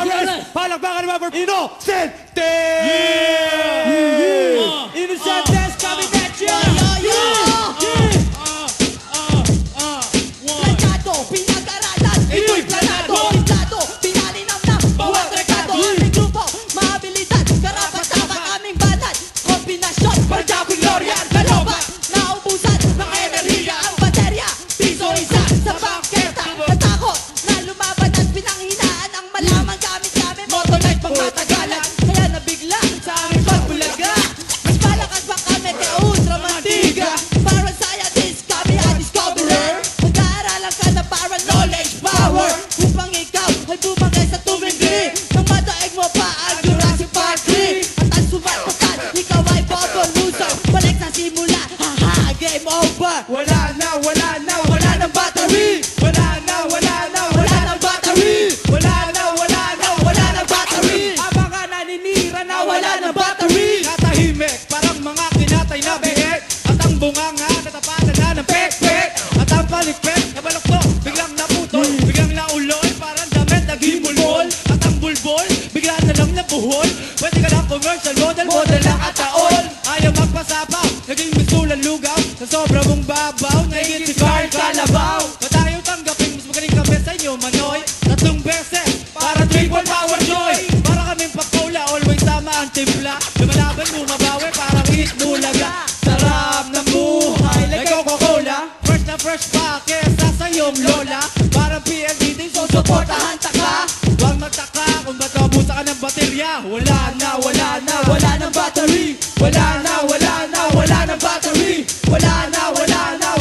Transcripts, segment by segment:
Palakpakan naman for Innocente! Innocentes, Cabinetia! Planado, pinag-aralan, ito'y planado, planado, pinalinam na, bawat rekado, aming grupo, mahabilidad, karapat-dapat aming banat, kombinasyon, Parjacoy Gloria, kalobat, naubusan ng enerhiya, ang baterya, piso isa sa bangketa, natakot na lumaban at pinanghinaan ang malamang gamit namin, motonite pang matagalan, kaya nabigla sa aming pagbulaga, mas malakas pa kami kay Ultra Mantiga, para scientist kami ang discoverer, mag-aaralan ka na para knowledge power, upang ikaw ay bumagay sa tumingli, nang madaig mo pa ang Jurassic Park 3, at ang sumasakat, ikaw ay bubble loser, balik sa simula, haha, game over, Wala na battery! Wala na battery! wala na battery, Habang ka naninira na wala na battery, Katahimik, parang mga kinatay na bihik At ang bunganga, natapatan na ng pek-pek At ang palikpek, nabalokto, biglang naputol Biglang nauloy, parang damit nag-himulbol At ang bulbol, bigla na lang nabuhol Pwede ka lang commercial model, model lang at taon Ayaw magpasapaw, naging misulan lugaw Sa sobra mong babaw, naigit si Carl Calabaw Matayo tanggapin, mas magaling kami sa inyo, Manoy Tatlong beses, para triple power joy Para kaming pakola, always tama ang timpla Lumalaban mo mabawi, parang itbulaga Sarap ng buhay, like Coca-Cola Fresh na fresh pa, kesa sa iyong lola Parang PLDT, susuportahan taka Huwag magtaka kung ba't mabusa ka ng baterya Wala na battery Wala na battery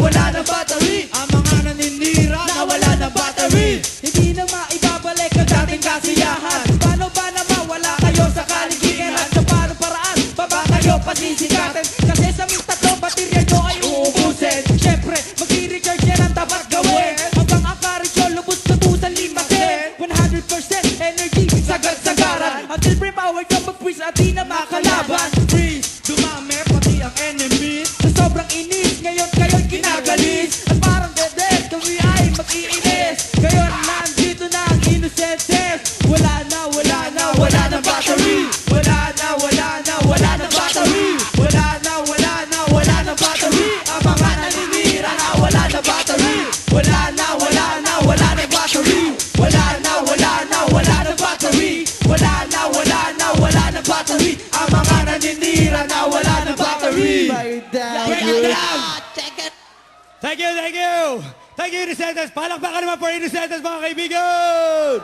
Wala na battery Ang mga naninira na wala na battery Hindi na maibabalik ang dating kasiyahan Paano ba na mawala kayo sa kaligigan At sa paano paraan, baba kayo pasisikatin Kasi sa aming tatlong baterya nyo ay uubusin Siyempre, mag-i-recharge yan ang dapat gawin Hanggang ang karisyo, lubos-lubusan limasin 100% energy, sagad-sagaran Until free power ka mag-freeze at di na makalaban Freeze, dumami pati ang enemy Sa sobrang inis, ngayon kayo'y kinagalis At parang dead, kami ay mag-iinis Ngayon nandito na ang Innocentes Wala na battery Wala na battery Wala na battery Ang mga naninira na wala na battery Wala na battery Wala na battery Wala na battery Ang mga naninira na wala na battery check it. Thank you! Thank you, Innocentes! Palakpakan naman for Innocentes, mga kaibigan!